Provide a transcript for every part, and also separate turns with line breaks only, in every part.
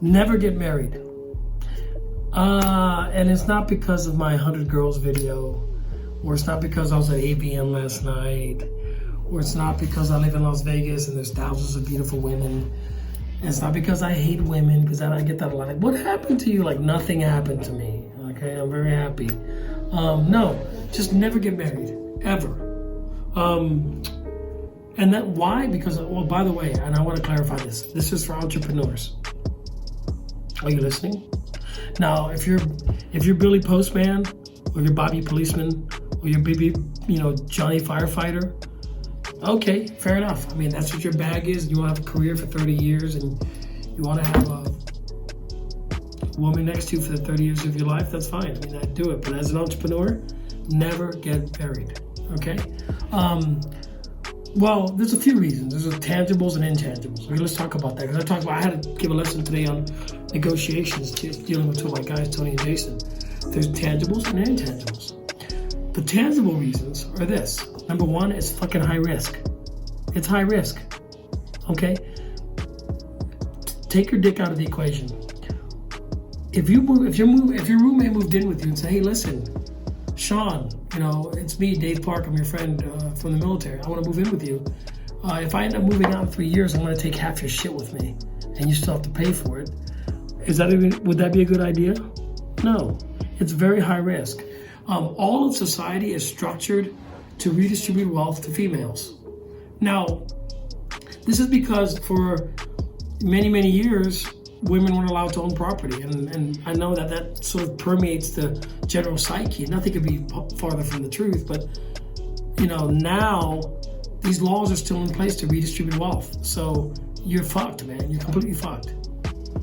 Never get married. And it's not because of my 100 Girls video, or it's not because I was at AVN last night, or it's not because I live in Las Vegas and there's thousands of beautiful women. And it's not because I hate women, because I get that a lot. Like, what happened to you? Like, nothing happened to me. Okay, I'm very happy. No, just never get married, ever. And that, why? Because, well, by the way, and I want to clarify this. This is for entrepreneurs. Are you listening? Now, if you're Billy Postman, or you're Bobby Policeman, or you're Baby, Johnny Firefighter, okay, fair enough. I mean, that's what your bag is. You want to have a career for 30 years, and you want to have a woman next to you for the 30 years of your life, that's fine. I mean, I'd do it. But as an entrepreneur, never get married, okay? Well, there's a few reasons. There's tangibles and intangibles. Okay, let's talk about that. Because I had to give a lesson today on negotiations, dealing with two of my guys, Tony and Jason. There's tangibles and intangibles. The tangible reasons are this. Number one, it's fucking high risk. It's high risk, okay? Take your dick out of the equation. If your roommate moved in with you and say, hey, listen, Sean, it's me, Dave Park, I'm your friend from the military. I want to move in with you. If I end up moving out in 3 years, I'm going to take half your shit with me, and you still have to pay for it. Would that be a good idea? No, it's very high risk. All of society is structured to redistribute wealth to females. Now, this is because for many, many years, women weren't allowed to own property. And I know that sort of permeates the general psyche. Nothing could be farther from the truth. But, now these laws are still in place to redistribute wealth. So you're fucked, man. You're completely fucked.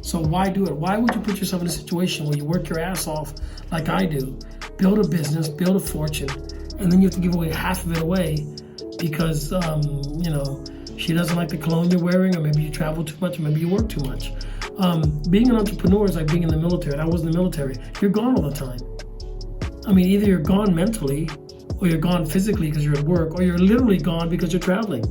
So why do it? Why would you put yourself in a situation where you work your ass off like I do, build a business, build a fortune, and then you have to give away half of it away because, she doesn't like the cologne you're wearing, or maybe you travel too much, or maybe you work too much. Being an entrepreneur is like being in the military. And I was in the military. You're gone all the time. I mean, either you're gone mentally, or you're gone physically because you're at work, or you're literally gone because you're traveling.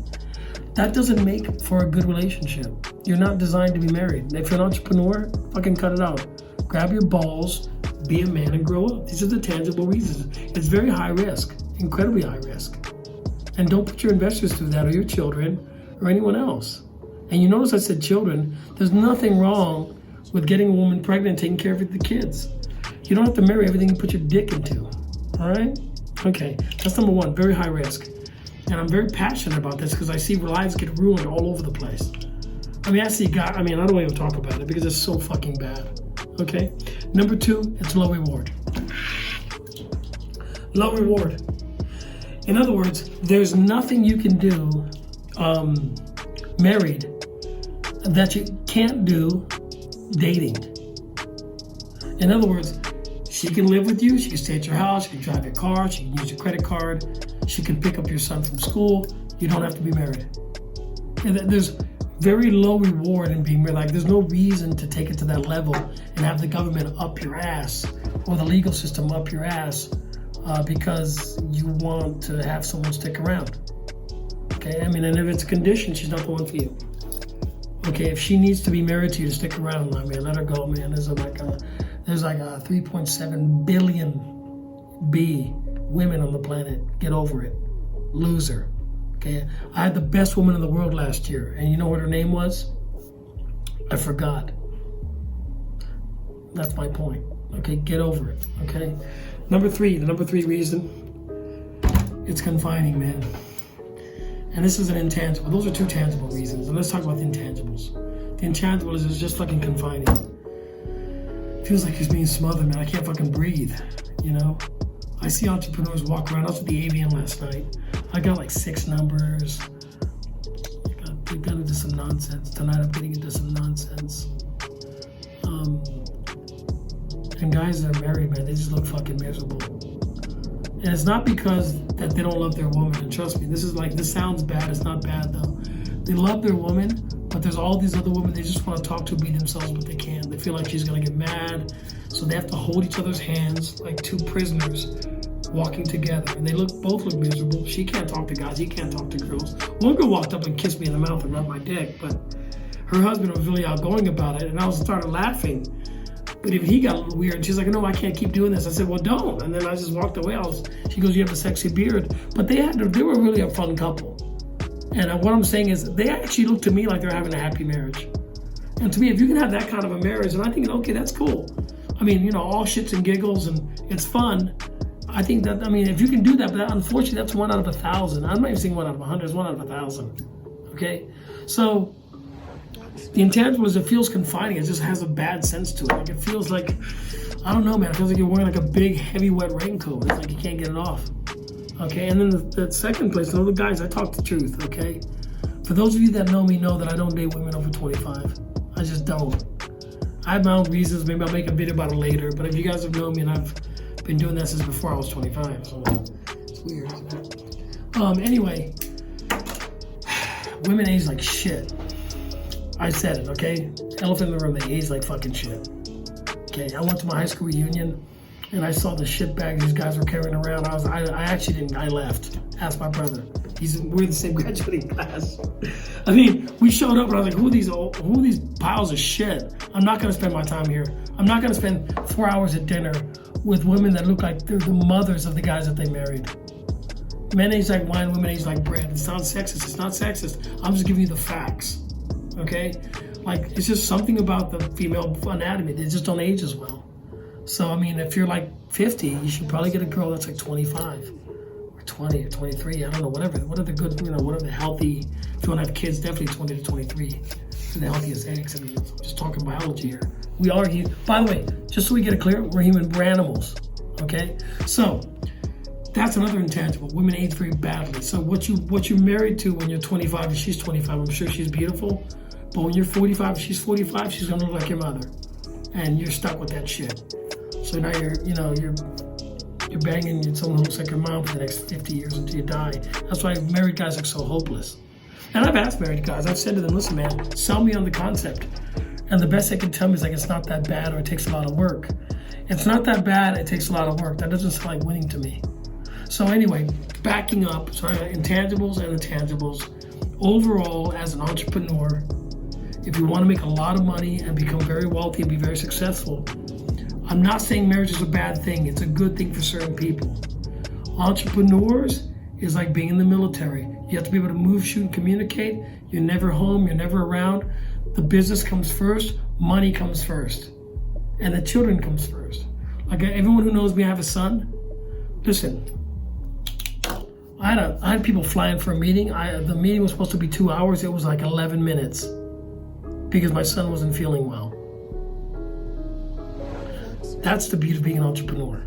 That doesn't make for a good relationship. You're not designed to be married. If you're an entrepreneur, fucking cut it out. Grab your balls, be a man, and grow up. These are the tangible reasons. It's very high risk, incredibly high risk. And don't put your investors through that, or your children, or anyone else. And you notice I said children. There's nothing wrong with getting a woman pregnant and taking care of the kids. You don't have to marry everything you put your dick into, all right? Okay, that's number one, very high risk. And I'm very passionate about this because I see lives get ruined all over the place. I mean, I don't even talk about it because it's so fucking bad, okay? Number two, it's low reward. Low reward. In other words, there's nothing you can do married that you can't do dating. In other words, she can live with you, she can stay at your house, she can drive your car, she can use your credit card, she can pick up your son from school. You don't have to be married. And there's very low reward in being married. Like, there's no reason to take it to that level and have the government up your ass or the legal system up your ass because you want to have someone stick around. Okay, I mean, and if it's a condition, she's not the one for you. Okay, if she needs to be married to you to stick around, I mean, let her go, man. There's like a 3.7 billion women on the planet. Get over it. Loser. Okay, I had the best woman in the world last year, and you know what her name was? I forgot. That's my point. Okay, get over it. Okay, the number three reason, it's confining, man. And this is an intangible. Those are two tangible reasons. And let's talk about the intangibles. The intangible is it's just fucking confining. Feels like he's being smothered, man. I can't fucking breathe, I see entrepreneurs walk around. I was at the AVN last night. I got like 6 numbers. I got into some nonsense. Tonight I'm getting into some nonsense. And guys that are married, man, they just look fucking miserable. And it's not because that they don't love their woman. And trust me, this sounds bad. It's not bad, though. They love their woman, but there's all these other women they just want to talk to, be themselves, but they can't. They feel like she's going to get mad. So they have to hold each other's hands like two prisoners walking together. And they both look miserable. She can't talk to guys. He can't talk to girls. One girl walked up and kissed me in the mouth and rubbed my dick, but her husband was really outgoing about it, and I started laughing. But even he got a little weird. She's like, no, I can't keep doing this. I said, well, don't. And then I just walked away. She goes, you have a sexy beard. But they were really a fun couple. And what I'm saying is they actually look to me like they're having a happy marriage. And to me, if you can have that kind of a marriage, and I think, okay, that's cool. I mean, you know, all shits and giggles and it's fun. I think that, I mean, if you can do that, but unfortunately, that's 1 out of 1,000. I'm not even saying 1 out of 100, it's 1 out of 1,000. Okay? So, the intangible is it feels confining. It just has a bad sense to it. Like it feels like, I don't know, man. It feels like you're wearing like a big, heavy, wet raincoat. It's like you can't get it off. Okay, and then the second place, the guys, I talk the truth, okay? For those of you that know me know that I don't date women over 25. I just don't. I have my own reasons. Maybe I'll make a video about it later. But if you guys have known me, and I've been doing that since before I was 25, so it's weird, isn't it? Anyway, women age like shit. I said it, okay? Elephant in the room, they age like fucking shit. Okay, I went to my high school reunion and I saw the shit bag these guys were carrying around. I actually didn't, I left. Asked my brother. We're in the same graduating class. I mean, we showed up and I was like, who are these piles of shit? I'm not gonna spend my time here. I'm not gonna spend 4 hours at dinner with women that look like they're the mothers of the guys that they married. Men age like wine, women age like bread. It sounds sexist, it's not sexist. I'm just giving you the facts. Okay, like it's just something about the female anatomy. They just don't age as well. So I mean, if you're like 50, you should probably get a girl that's like 25 or 20 or 23. I don't know, whatever. What are the good, what are the healthy? If you want to have kids, definitely 20 to 23 are the healthiest eggs. I mean, I'm just talking biology here. We are here. By the way, just so we get it clear, we're human, we're animals. Okay, so that's another intangible. Women age very badly. So what you're married to when you're 25 and she's 25, I'm sure she's beautiful. But when you're 45 and she's 45, she's gonna look like your mother, and you're stuck with that shit. So now you're banging someone who looks like your mom for the next 50 years until you die. That's why married guys look so hopeless. And I've asked married guys, I've said to them, listen, man, sell me on the concept. And the best they can tell me is like it's not that bad or it takes a lot of work. It's not that bad, it takes a lot of work. That doesn't sound like winning to me. So anyway, backing up, intangibles and intangibles. Overall, as an entrepreneur, if you want to make a lot of money and become very wealthy and be very successful, I'm not saying marriage is a bad thing. It's a good thing for certain people. Entrepreneurs is like being in the military. You have to be able to move, shoot, and communicate. You're never home. You're never around. The business comes first. Money comes first. And the children comes first. Like everyone who knows me, I have a son. Listen, I had people flying for a meeting. The meeting was supposed to be 2 hours. It was like 11 minutes. Because my son wasn't feeling well. That's the beauty of being an entrepreneur.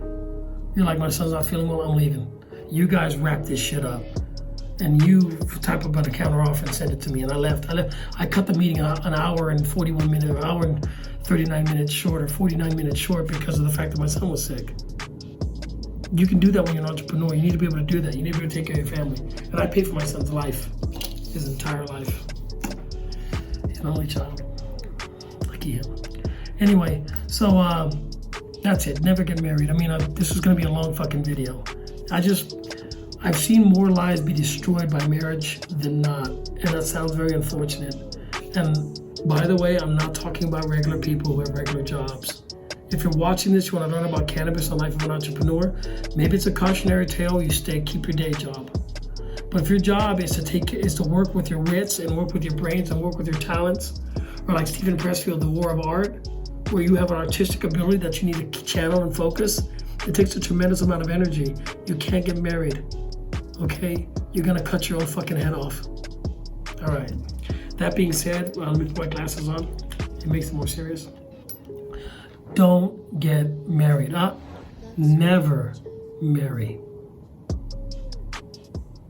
You're like, my son's not feeling well, I'm leaving. You guys wrap this shit up. And you type up a counter offer and send it to me. And I left. I cut the meeting an hour and 41 minutes, an hour and 39 minutes short, or 49 minutes short because of the fact that my son was sick. You can do that when you're an entrepreneur. You need to be able to do that. You need to be able to take care of your family. And I paid for my son's life, his entire life. An only child. Lucky him. Anyway, so that's it. Never get married. I mean, this is going to be a long fucking video. I've seen more lives be destroyed by marriage than not. And that sounds very unfortunate. And by the way, I'm not talking about regular people who have regular jobs. If you're watching this, you want to learn about cannabis and life of an entrepreneur, maybe it's a cautionary tale, you keep your day job. But if your job is to work with your wits and work with your brains and work with your talents, or like Stephen Pressfield, The War of Art, where you have an artistic ability that you need to channel and focus, it takes a tremendous amount of energy. You can't get married, okay? You're gonna cut your own fucking head off. All right. That being said, let me put my glasses on. It makes it more serious. Don't get married. Never marry.